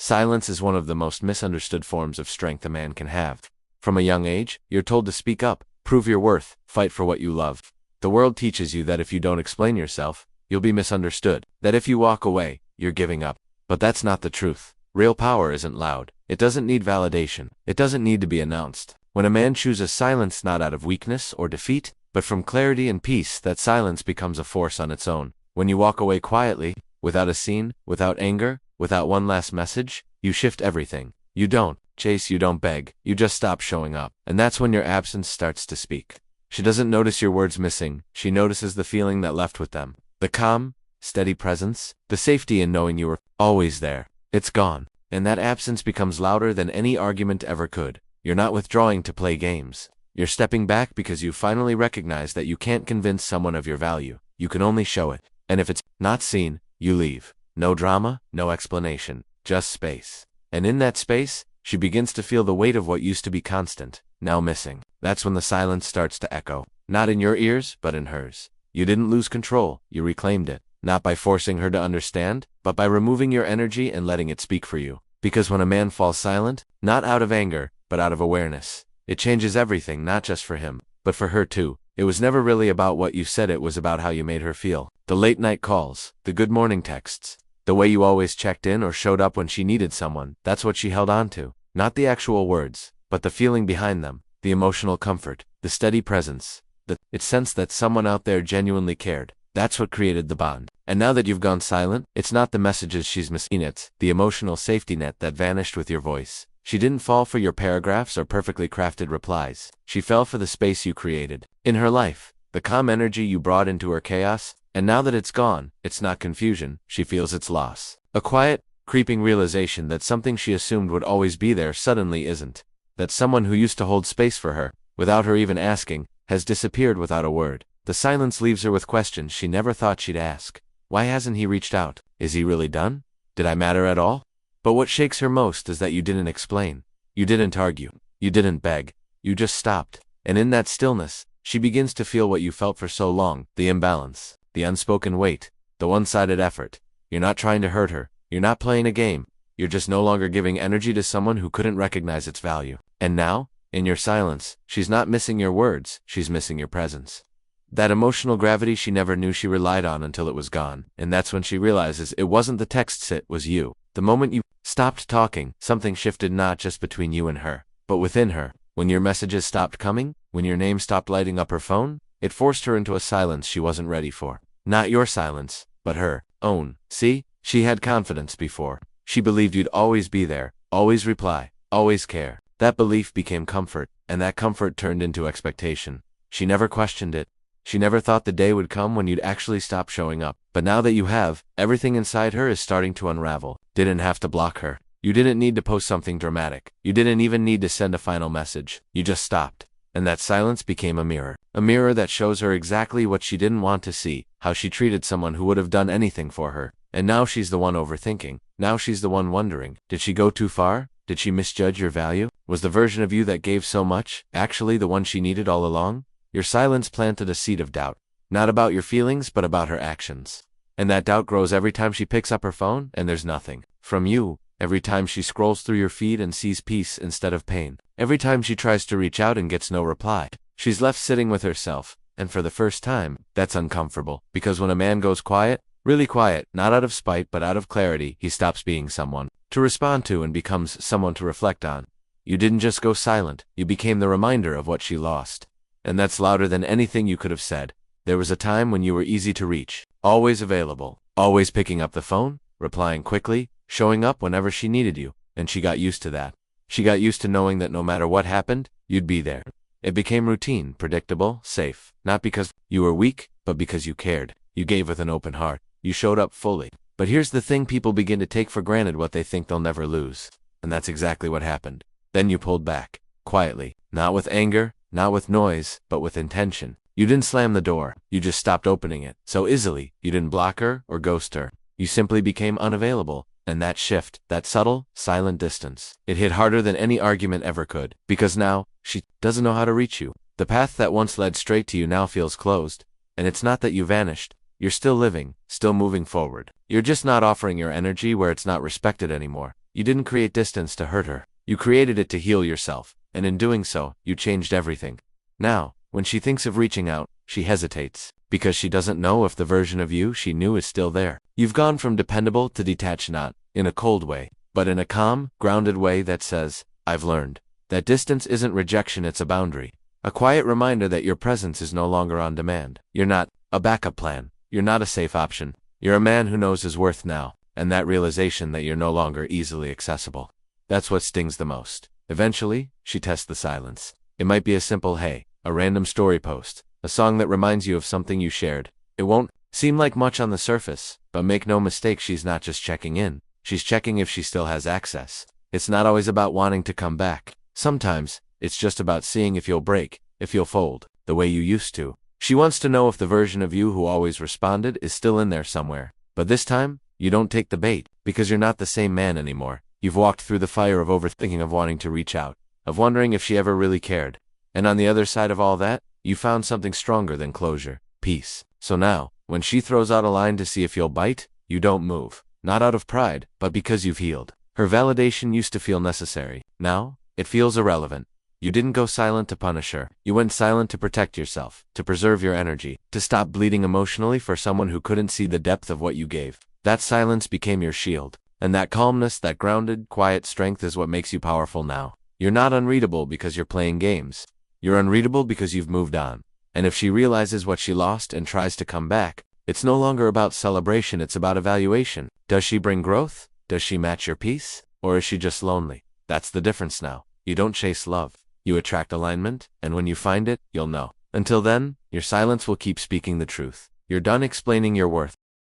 Silence is one of the most misunderstood forms of strength a man can have. From a young age, you're told to speak up, prove your worth, fight for what you love. The world teaches you that if you don't explain yourself, you'll be misunderstood, that if you walk away, you're giving up. But that's not the truth. Real power isn't loud. It doesn't need validation. It doesn't need to be announced. When a man chooses silence not out of weakness or defeat, but from clarity and peace, that silence becomes a force on its own. When you walk away quietly, without a scene, without anger, without one last message, you shift everything. You don't chase, you don't beg, you just stop showing up. And that's when your absence starts to speak. She doesn't notice your words missing, she notices the feeling that left with them. The calm, steady presence, the safety in knowing you were always there. It's gone. And that absence becomes louder than any argument ever could. You're not withdrawing to play games. You're stepping back because you finally recognize that you can't convince someone of your value. You can only show it. And if it's not seen, you leave. No drama, no explanation, just space. And in that space, she begins to feel the weight of what used to be constant, now missing. That's when the silence starts to echo. Not in your ears, but in hers. You didn't lose control, you reclaimed it. Not by forcing her to understand, but by removing your energy and letting it speak for you. Because when a man falls silent, not out of anger, but out of awareness, it changes everything, not just for him, but for her too. It was never really about what you said, it was about how you made her feel. The late night calls, the good morning texts, the way you always checked in or showed up when she needed someone, that's what she held on to. Not the actual words, but the feeling behind them, the emotional comfort, the steady presence, it sense that someone out there genuinely cared. That's what created the bond. And now that you've gone silent, it's not the messages she's missing, it's the emotional safety net that vanished with your voice. She didn't fall for your paragraphs or perfectly crafted replies. She fell for the space you created in her life, the calm energy you brought into her chaos. And now that it's gone, it's not confusion, she feels its loss. A quiet, creeping realization that something she assumed would always be there suddenly isn't. That someone who used to hold space for her, without her even asking, has disappeared without a word. The silence leaves her with questions she never thought she'd ask. Why hasn't he reached out? Is he really done? Did I matter at all? But what shakes her most is that you didn't explain. You didn't argue. You didn't beg. You just stopped. And in that stillness, she begins to feel what you felt for so long, the imbalance, the unspoken weight, the one-sided effort. You're not trying to hurt her. You're not playing a game. You're just no longer giving energy to someone who couldn't recognize its value. And now, in your silence, she's not missing your words, she's missing your presence. That emotional gravity she never knew she relied on until it was gone. And that's when she realizes it wasn't the texts, it was you. The moment you stopped talking, something shifted not just between you and her, but within her. When your messages stopped coming, when your name stopped lighting up her phone, it forced her into a silence she wasn't ready for. Not your silence, but her own. See? She had confidence before. She believed you'd always be there, always reply, always care. That belief became comfort, and that comfort turned into expectation. She never questioned it. She never thought the day would come when you'd actually stop showing up. But now that you have, everything inside her is starting to unravel. Didn't have to block her. You didn't need to post something dramatic. You didn't even need to send a final message. You just stopped. And that silence became a mirror. A mirror that shows her exactly what she didn't want to see, how she treated someone who would have done anything for her. And now she's the one overthinking. Now she's the one wondering, did she go too far? Did she misjudge your value? Was the version of you that gave so much actually the one she needed all along? Your silence planted a seed of doubt. Not about your feelings, but about her actions. And that doubt grows every time she picks up her phone and there's nothing from you. Every time she scrolls through your feed and sees peace instead of pain. Every time she tries to reach out and gets no reply. She's left sitting with herself. And for the first time, that's uncomfortable. Because when a man goes quiet, really quiet, not out of spite but out of clarity, he stops being someone to respond to and becomes someone to reflect on. You didn't just go silent, you became the reminder of what she lost. And that's louder than anything you could have said. There was a time when you were easy to reach, always available, always picking up the phone, replying quickly, showing up whenever she needed you, and she got used to that. She got used to knowing that no matter what happened, you'd be there. It became routine, predictable, safe, not because you were weak, but because you cared. You gave with an open heart. You showed up fully. But here's the thing, people begin to take for granted what they think they'll never lose. And that's exactly what happened. Then you pulled back, quietly, not with anger, not with noise, but with intention. You didn't slam the door, you just stopped opening it so easily. You didn't block her or ghost her. You simply became unavailable. And that shift, that subtle, silent distance, it hit harder than any argument ever could. Because now, she doesn't know how to reach you. The path that once led straight to you now feels closed. And it's not that you vanished. You're still living, still moving forward. You're just not offering your energy where it's not respected anymore. You didn't create distance to hurt her. You created it to heal yourself, and in doing so, you changed everything. Now, when she thinks of reaching out, she hesitates, because she doesn't know if the version of you she knew is still there. You've gone from dependable to detached, not in a cold way, but in a calm, grounded way that says, I've learned that distance isn't rejection, it's a boundary. A quiet reminder that your presence is no longer on demand. You're not a backup plan. You're not a safe option. You're a man who knows his worth now, and that realization that you're no longer easily accessible. That's what stings the most. Eventually, she tests the silence. It might be a simple hey, a random story post, a song that reminds you of something you shared. It won't seem like much on the surface, but make no mistake, she's not just checking in. She's checking if she still has access. It's not always about wanting to come back. Sometimes, it's just about seeing if you'll break, if you'll fold, the way you used to. She wants to know if the version of you who always responded is still in there somewhere. But this time, you don't take the bait, because you're not the same man anymore. You've walked through the fire of overthinking, of wanting to reach out, of wondering if she ever really cared. And on the other side of all that, you found something stronger than closure, peace. So now, when she throws out a line to see if you'll bite, you don't move. Not out of pride, but because you've healed. Her validation used to feel necessary. Now, it feels irrelevant. You didn't go silent to punish her. You went silent to protect yourself, to preserve your energy, to stop bleeding emotionally for someone who couldn't see the depth of what you gave. That silence became your shield. And that calmness, that grounded, quiet strength is what makes you powerful now. You're not unreadable because you're playing games. You're unreadable because you've moved on. And if she realizes what she lost and tries to come back, it's no longer about celebration, it's about evaluation. Does she bring growth? Does she match your peace? Or is she just lonely? That's the difference now. You don't chase love. You attract alignment, and when you find it, you'll know. Until then, your silence will keep speaking the truth. You're done explaining your worth.